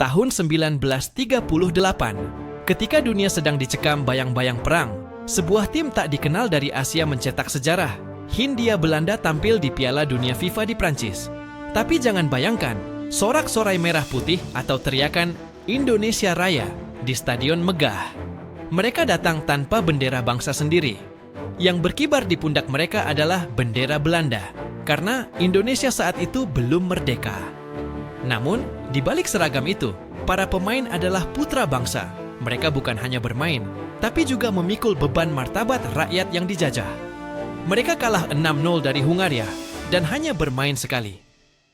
Tahun 1938, ketika dunia sedang dicekam bayang-bayang perang, sebuah tim tak dikenal dari Asia mencetak sejarah. Hindia Belanda tampil di Piala Dunia FIFA di Prancis. Tapi jangan bayangkan, sorak-sorai merah putih atau teriakan Indonesia Raya di Stadion Megah. Mereka datang tanpa bendera bangsa sendiri. Yang berkibar di pundak mereka adalah bendera Belanda, karena Indonesia saat itu belum merdeka. Namun, di balik seragam itu, para pemain adalah putra bangsa. Mereka bukan hanya bermain, tapi juga memikul beban martabat rakyat yang dijajah. Mereka kalah 6-0 dari Hungaria dan hanya bermain sekali.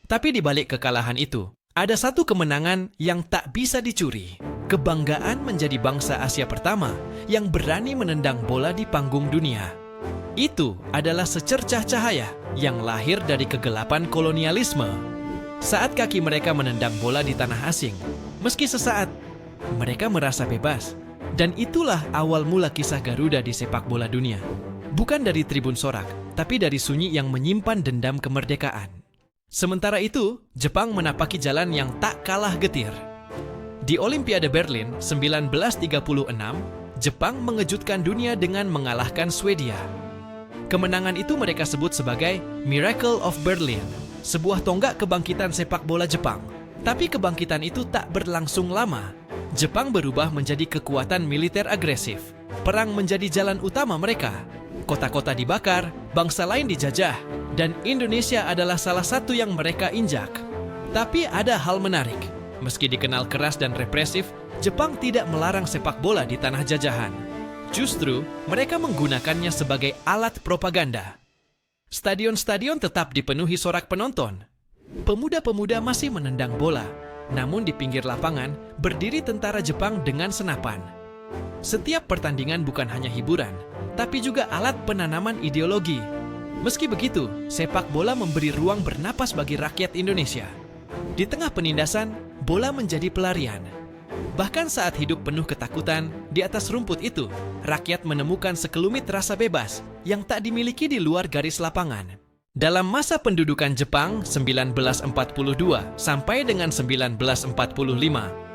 Tapi di balik kekalahan itu, ada satu kemenangan yang tak bisa dicuri. Kebanggaan menjadi bangsa Asia pertama yang berani menendang bola di panggung dunia. Itu adalah secercah cahaya yang lahir dari kegelapan kolonialisme. Saat kaki mereka menendang bola di tanah asing, meski sesaat, mereka merasa bebas. Dan itulah awal mula kisah Garuda di sepak bola dunia. Bukan dari tribun sorak, tapi dari sunyi yang menyimpan dendam kemerdekaan. Sementara itu, Jepang menapaki jalan yang tak kalah getir. Di Olimpiade Berlin 1936, Jepang mengejutkan dunia dengan mengalahkan Swedia. Kemenangan itu mereka sebut sebagai Miracle of Berlin, sebuah tonggak kebangkitan sepak bola Jepang. Tapi kebangkitan itu tak berlangsung lama. Jepang berubah menjadi kekuatan militer agresif. Perang menjadi jalan utama mereka. Kota-kota dibakar, bangsa lain dijajah, dan Indonesia adalah salah satu yang mereka injak. Tapi ada hal menarik. Meski dikenal keras dan represif, Jepang tidak melarang sepak bola di tanah jajahan. Justru, mereka menggunakannya sebagai alat propaganda. Stadion-stadion tetap dipenuhi sorak penonton. Pemuda-pemuda masih menendang bola, namun di pinggir lapangan berdiri tentara Jepang dengan senapan. Setiap pertandingan bukan hanya hiburan, tapi juga alat penanaman ideologi. Meski begitu, sepak bola memberi ruang bernapas bagi rakyat Indonesia. Di tengah penindasan, bola menjadi pelarian. Bahkan saat hidup penuh ketakutan, di atas rumput itu, rakyat menemukan sekelumit rasa bebas yang tak dimiliki di luar garis lapangan. Dalam masa pendudukan Jepang 1942 sampai dengan 1945,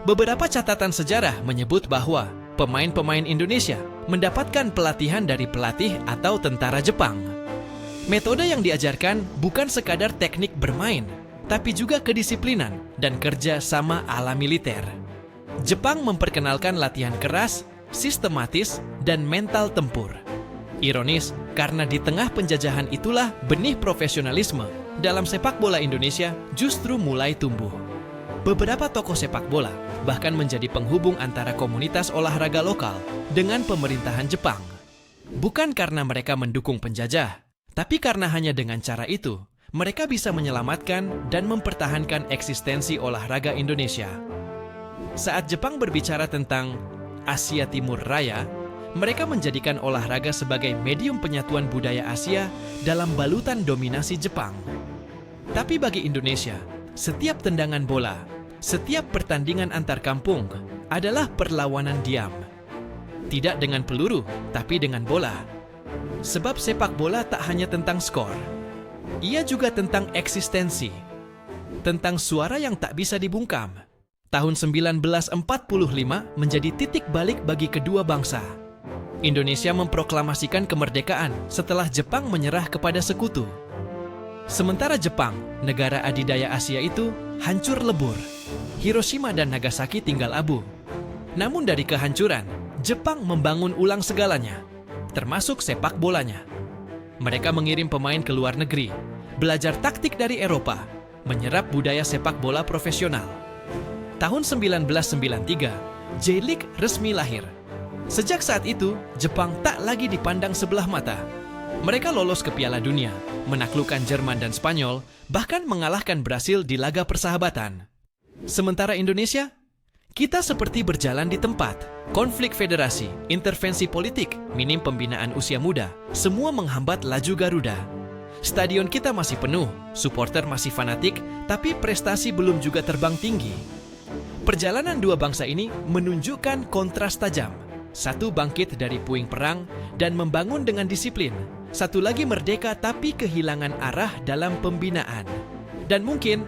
beberapa catatan sejarah menyebut bahwa pemain-pemain Indonesia mendapatkan pelatihan dari pelatih atau tentara Jepang. Metode yang diajarkan bukan sekadar teknik bermain, tapi juga kedisiplinan dan kerja sama ala militer. Jepang memperkenalkan latihan keras, sistematis, dan mental tempur. Ironis, karena di tengah penjajahan itulah benih profesionalisme dalam sepak bola Indonesia justru mulai tumbuh. Beberapa tokoh sepak bola bahkan menjadi penghubung antara komunitas olahraga lokal dengan pemerintahan Jepang. Bukan karena mereka mendukung penjajah, tapi karena hanya dengan cara itu, mereka bisa menyelamatkan dan mempertahankan eksistensi olahraga Indonesia. Saat Jepang berbicara tentang Asia Timur Raya, mereka menjadikan olahraga sebagai medium penyatuan budaya Asia dalam balutan dominasi Jepang. Tapi bagi Indonesia, setiap tendangan bola, setiap pertandingan antar kampung adalah perlawanan diam. Tidak dengan peluru, tapi dengan bola. Sebab sepak bola tak hanya tentang skor. Ia juga tentang eksistensi. Tentang suara yang tak bisa dibungkam. Tahun 1945 menjadi titik balik bagi kedua bangsa. Indonesia memproklamasikan kemerdekaan setelah Jepang menyerah kepada sekutu. Sementara Jepang, negara adidaya Asia itu, hancur lebur. Hiroshima dan Nagasaki tinggal abu. Namun dari kehancuran, Jepang membangun ulang segalanya, termasuk sepak bolanya. Mereka mengirim pemain ke luar negeri, belajar taktik dari Eropa, menyerap budaya sepak bola profesional. Tahun 1993, J-League resmi lahir. Sejak saat itu, Jepang tak lagi dipandang sebelah mata. Mereka lolos ke Piala Dunia, menaklukkan Jerman dan Spanyol, bahkan mengalahkan Brasil di laga persahabatan. Sementara Indonesia, kita seperti berjalan di tempat. Konflik federasi, intervensi politik, minim pembinaan usia muda, semua menghambat laju Garuda. Stadion kita masih penuh, supporter masih fanatik, tapi prestasi belum juga terbang tinggi. Perjalanan dua bangsa ini menunjukkan kontras tajam. Satu bangkit dari puing perang dan membangun dengan disiplin. Satu lagi merdeka tapi kehilangan arah dalam pembinaan. Dan mungkin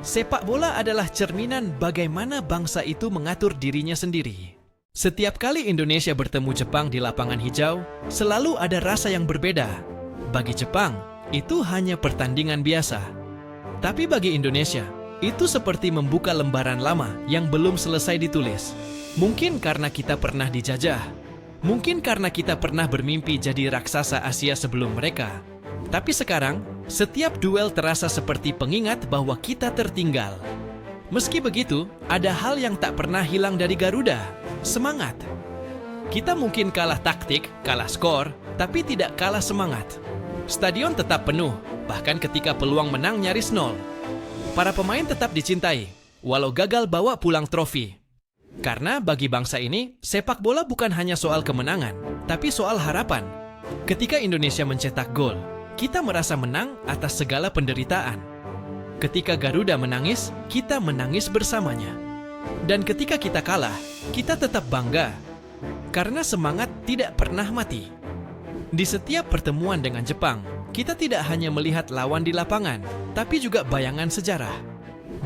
Sepak bola adalah cerminan bagaimana bangsa itu mengatur dirinya sendiri. Setiap kali Indonesia bertemu Jepang di lapangan hijau, selalu ada rasa yang berbeda. Bagi Jepang, itu hanya pertandingan biasa. Tapi bagi Indonesia, itu seperti membuka lembaran lama yang belum selesai ditulis. Mungkin karena kita pernah dijajah. Mungkin karena kita pernah bermimpi jadi raksasa Asia sebelum mereka. Tapi sekarang, setiap duel terasa seperti pengingat bahwa kita tertinggal. Meski begitu, ada hal yang tak pernah hilang dari Garuda, semangat. Kita mungkin kalah taktik, kalah skor, tapi tidak kalah semangat. Stadion tetap penuh, bahkan ketika peluang menang nyaris nol. Para pemain tetap dicintai, walau gagal bawa pulang trofi. Karena bagi bangsa ini, sepak bola bukan hanya soal kemenangan, tapi soal harapan. Ketika Indonesia mencetak gol, kita merasa menang atas segala penderitaan. Ketika Garuda menangis, kita menangis bersamanya. Dan ketika kita kalah, kita tetap bangga. Karena semangat tidak pernah mati. Di setiap pertemuan dengan Jepang, kita tidak hanya melihat lawan di lapangan, tapi juga bayangan sejarah.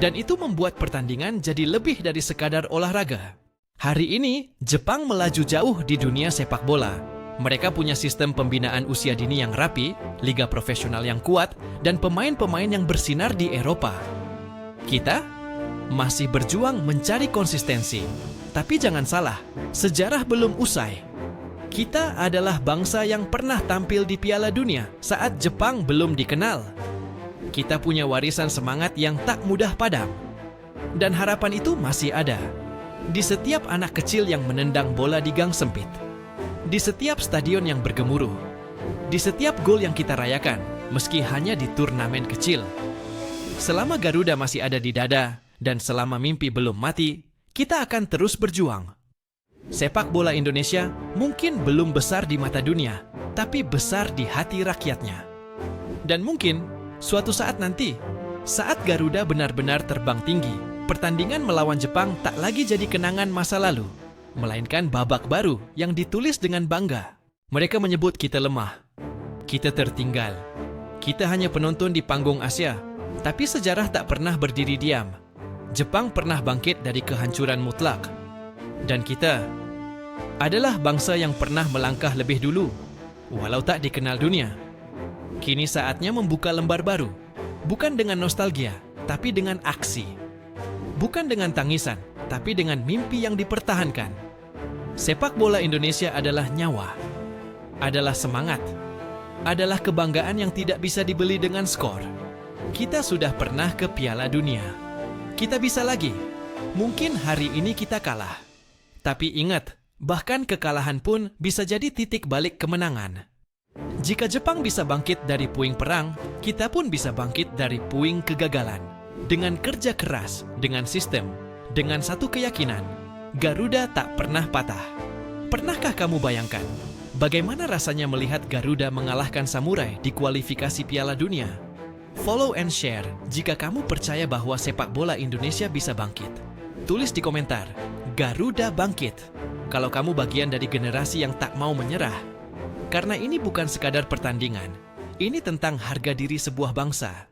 Dan itu membuat pertandingan jadi lebih dari sekadar olahraga. Hari ini, Jepang melaju jauh di dunia sepak bola. Mereka punya sistem pembinaan usia dini yang rapi, liga profesional yang kuat, dan pemain-pemain yang bersinar di Eropa. Kita masih berjuang mencari konsistensi. Tapi jangan salah, sejarah belum usai. Kita adalah bangsa yang pernah tampil di Piala Dunia saat Jepang belum dikenal. Kita punya warisan semangat yang tak mudah padam. Dan harapan itu masih ada. Di setiap anak kecil yang menendang bola di gang sempit. Di setiap stadion yang bergemuruh. Di setiap gol yang kita rayakan, meski hanya di turnamen kecil. Selama Garuda masih ada di dada, dan selama mimpi belum mati, kita akan terus berjuang. Sepak bola Indonesia mungkin belum besar di mata dunia, tapi besar di hati rakyatnya. Dan mungkin, suatu saat nanti, saat Garuda benar-benar terbang tinggi, pertandingan melawan Jepang tak lagi jadi kenangan masa lalu, melainkan babak baru yang ditulis dengan bangga. Mereka menyebut kita lemah, kita tertinggal, kita hanya penonton di panggung Asia, tapi sejarah tak pernah berdiri diam. Jepang pernah bangkit dari kehancuran mutlak. Dan kita adalah bangsa yang pernah melangkah lebih dulu, walau tak dikenal dunia. Kini saatnya membuka lembar baru, bukan dengan nostalgia, tapi dengan aksi. Bukan dengan tangisan, tapi dengan mimpi yang dipertahankan. Sepak bola Indonesia adalah nyawa, adalah semangat, adalah kebanggaan yang tidak bisa dibeli dengan skor. Kita sudah pernah ke Piala Dunia. Kita bisa lagi. Mungkin hari ini kita kalah. Tapi ingat, bahkan kekalahan pun bisa jadi titik balik kemenangan. Jika Jepang bisa bangkit dari puing perang, kita pun bisa bangkit dari puing kegagalan. Dengan kerja keras, dengan sistem, dengan satu keyakinan, Garuda tak pernah patah. Pernahkah kamu bayangkan bagaimana rasanya melihat Garuda mengalahkan Samurai di kualifikasi Piala Dunia? Follow and share jika kamu percaya bahwa sepak bola Indonesia bisa bangkit. Tulis di komentar, Garuda bangkit, kalau kamu bagian dari generasi yang tak mau menyerah. Karena ini bukan sekadar pertandingan, ini tentang harga diri sebuah bangsa.